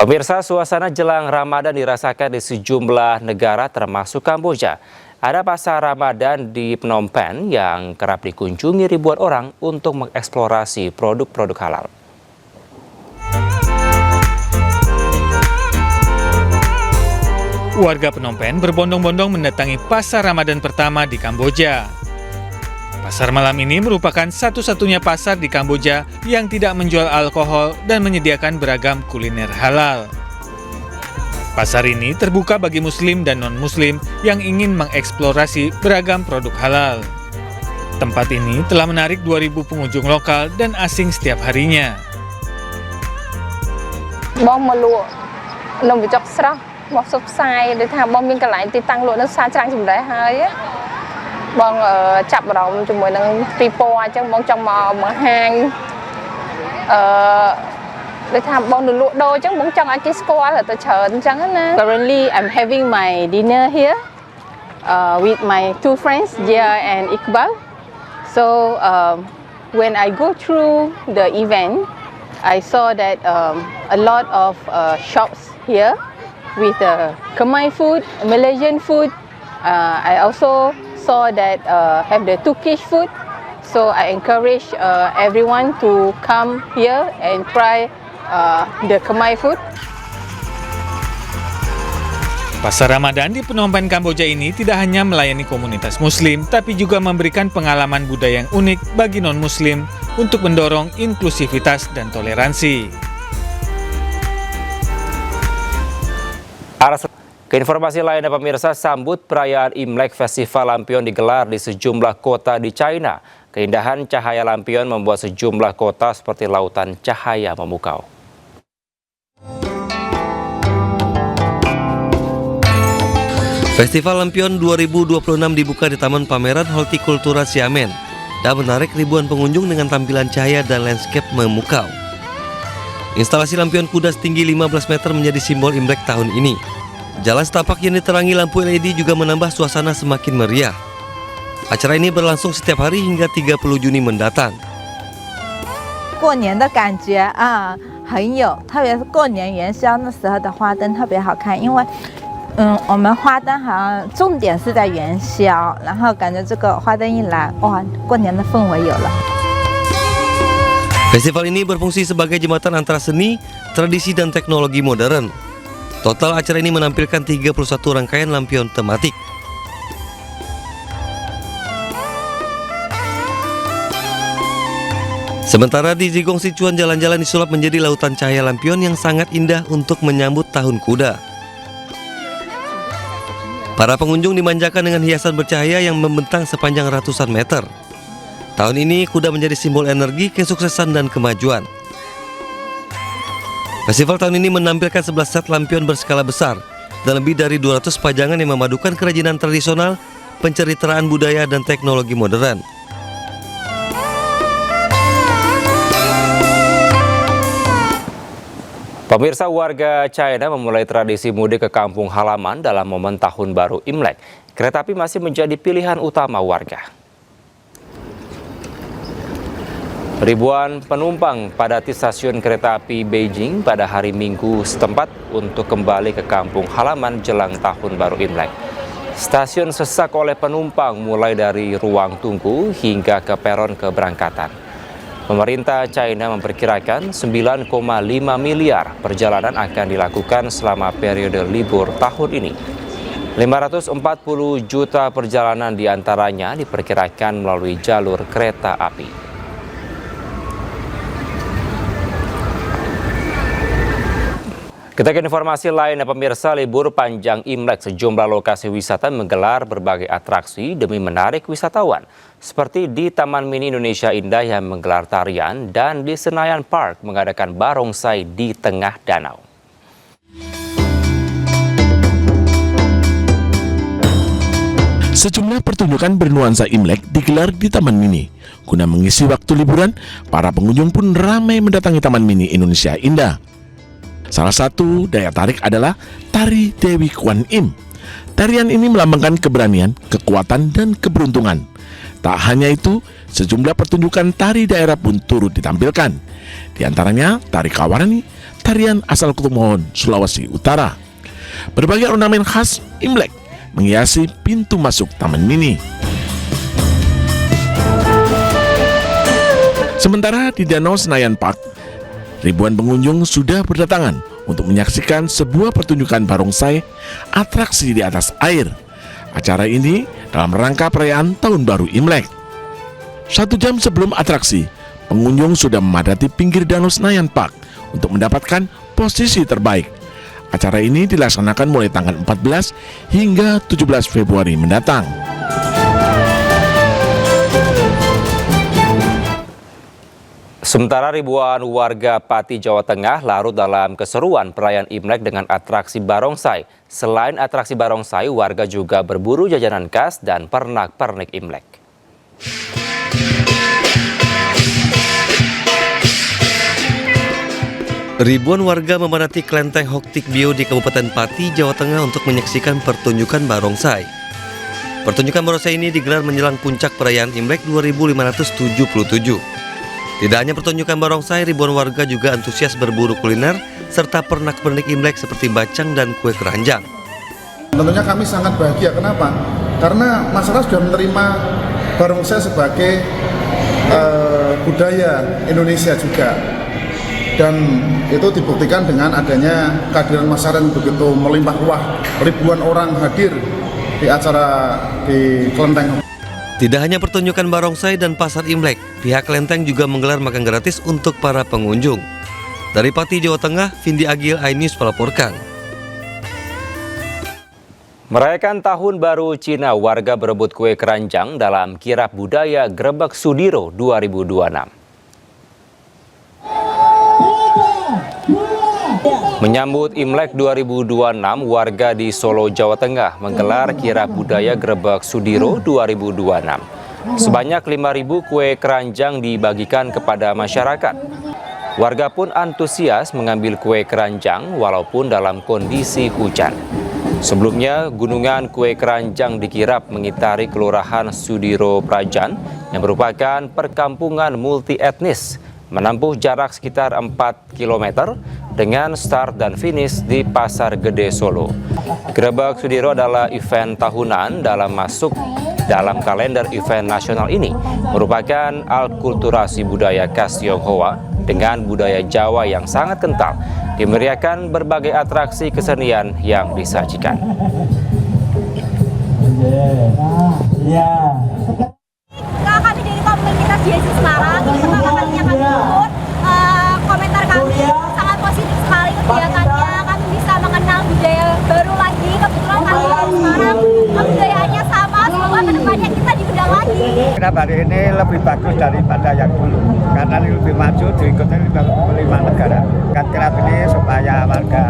Pemirsa, suasana jelang Ramadan dirasakan di sejumlah negara termasuk Kamboja. Ada pasar Ramadan di Phnom Penh yang kerap dikunjungi ribuan orang untuk mengeksplorasi produk-produk halal. Warga Phnom Penh berbondong-bondong mendatangi pasar Ramadan pertama di Kamboja. Pasar malam ini merupakan satu-satunya pasar di Kamboja yang tidak menjual alkohol dan menyediakan beragam kuliner halal. Pasar ini terbuka bagi muslim dan non-muslim yang ingin mengeksplorasi beragam produk halal. Tempat ini telah menarik 2.000 pengunjung lokal dan asing setiap harinya. Bom meluk nông bị chọc srah bom sụp sai để tham bom miên cả lại thì tăng lượng nó xa trang chừng đấy hơi á bom chập vào đầu chừng mười năng pipo chứ bom trong mà hang để tham bom được lụa đôi chứ bom trong ăn cái square là tôi chờ chẳng hết nè. Currently, I'm having my dinner here with my two friends, Jia and Iqbal. So when I go through the event, I saw that a lot of shops here with Khmer food, Malaysian food. I also saw that have the Turkish food. So I encourage everyone to come here and try the Khmer food. Pasar Ramadan di Phnom Penh, Kamboja ini tidak hanya melayani komunitas muslim, tapi juga memberikan pengalaman budaya yang unik bagi non-muslim untuk mendorong inklusivitas dan toleransi. Ke informasi lainnya pemirsa, sambut perayaan Imlek Festival Lampion digelar di sejumlah kota di China. Keindahan cahaya lampion membuat sejumlah kota seperti lautan cahaya memukau. Festival Lampion 2026 dibuka di Taman Pameran Hortikultura Xiamen dan menarik ribuan pengunjung dengan tampilan cahaya dan landscape memukau. Instalasi lampion kuda setinggi 15 meter menjadi simbol Imlek tahun ini. Jalan setapak yang diterangi lampu LED juga menambah suasana semakin meriah. Acara ini berlangsung setiap hari hingga 30 Juni mendatang. 过年的感觉啊，很有，特别是过年元宵那时候的花灯特别好看，因为我们花灯好像重点是在元宵，然后感觉这个花灯一来，哇，过年的氛围有了。 Festival ini berfungsi sebagai jembatan antara seni, tradisi, dan teknologi modern. Total acara ini menampilkan 31 rangkaian lampion tematik. Sementara di Zigong Sichuan, jalan-jalan disulap menjadi lautan cahaya lampion yang sangat indah untuk menyambut Tahun Kuda. Para pengunjung dimanjakan dengan hiasan bercahaya yang membentang sepanjang ratusan meter. Tahun ini kuda menjadi simbol energi, kesuksesan, dan kemajuan. Festival tahun ini menampilkan 11 set lampion berskala besar dan lebih dari 200 pajangan yang memadukan kerajinan tradisional, penceritaan budaya, dan teknologi modern. Pemirsa, warga China memulai tradisi mudik ke kampung halaman dalam momen Tahun Baru Imlek. Kereta api masih menjadi pilihan utama warga. Ribuan penumpang padati stasiun kereta api Beijing pada hari Minggu setempat untuk kembali ke kampung halaman jelang Tahun Baru Imlek. Stasiun sesak oleh penumpang mulai dari ruang tunggu hingga ke peron keberangkatan. Pemerintah China memperkirakan 9,5 miliar perjalanan akan dilakukan selama periode libur tahun ini. 540 juta perjalanan diantaranya diperkirakan melalui jalur kereta api. Kita ke informasi lain, pemirsa. Libur panjang Imlek, sejumlah lokasi wisata menggelar berbagai atraksi demi menarik wisatawan. Seperti di Taman Mini Indonesia Indah yang menggelar tarian dan di Senayan Park mengadakan barongsai di tengah danau. Sejumlah pertunjukan bernuansa Imlek digelar di Taman Mini. Guna mengisi waktu liburan, para pengunjung pun ramai mendatangi Taman Mini Indonesia Indah. Salah satu daya tarik adalah Tari Dewi Kwan Im. Tarian ini melambangkan keberanian, kekuatan, dan keberuntungan. Tak hanya itu, sejumlah pertunjukan tari daerah pun turut ditampilkan. Di antaranya tari Kawarani, tarian asal Kutumohon, Sulawesi Utara. Berbagai ornamen khas Imlek menghiasi pintu masuk Taman Mini. Sementara di Danau Senayan Park, ribuan pengunjung sudah berdatangan untuk menyaksikan sebuah pertunjukan barongsai atraksi di atas air. Acara ini dalam rangka perayaan Tahun Baru Imlek. 1 jam sebelum atraksi, pengunjung sudah memadati pinggir Danau Senayan Park untuk mendapatkan posisi terbaik. Acara ini dilaksanakan mulai tanggal 14 hingga 17 Februari mendatang. Sementara ribuan warga Pati, Jawa Tengah larut dalam keseruan perayaan Imlek dengan atraksi barongsai. Selain atraksi barongsai, warga juga berburu jajanan khas dan pernak-pernik Imlek. Ribuan warga memadati kelenteng Hoktik Bio di Kabupaten Pati, Jawa Tengah untuk menyaksikan pertunjukan barongsai. Pertunjukan barongsai ini digelar menjelang puncak perayaan Imlek 2577. Tidak hanya pertunjukan barongsai, ribuan warga juga antusias berburu kuliner serta pernak-pernik Imlek seperti bacang dan kue keranjang. Tentunya kami sangat bahagia. Kenapa? Karena masyarakat sudah menerima barongsai sebagai budaya Indonesia juga. Dan itu dibuktikan dengan adanya kehadiran masyarakat yang begitu melimpah ruah. Ribuan orang hadir di acara di kelenteng. Tidak hanya pertunjukan barongsai dan pasar Imlek, pihak kelenteng juga menggelar makan gratis untuk para pengunjung. Dari Pati, Jawa Tengah, Vindi Agil, iNews melaporkan. Merayakan Tahun Baru Cina, warga berebut kue keranjang dalam kirap budaya Grebek Sudiro 2026. Menyambut Imlek 2026, warga di Solo, Jawa Tengah menggelar kirap budaya Grebek Sudiro 2026. Sebanyak 5.000 kue keranjang dibagikan kepada masyarakat. Warga pun antusias mengambil kue keranjang walaupun dalam kondisi hujan. Sebelumnya, gunungan kue keranjang dikirap mengitari Kelurahan Sudiro Prajan yang merupakan perkampungan multi etnis, menempuh jarak sekitar 4 km dengan start dan finish di Pasar Gede Solo. Grebek Sudiro adalah event tahunan masuk dalam kalender event nasional ini, merupakan alkulturasi budaya khas Tionghoa dengan budaya Jawa yang sangat kental, dimeriahkan berbagai atraksi kesenian yang disajikan. Kami dari komunitas JSC Semarang, ini pertama kalinya kami ikut. Komentar kami sangat positif sekali kegiatannya. Kami bisa mengenal budaya baru lagi. Kebetulan kami dari Semarang, kebudayaannya sama. Semoga kedepannya kita diundang lagi. Kirap hari ini lebih bagus daripada yang dulu, karena ini lebih maju, diikuti 5 negara. Kan kirap ini supaya warga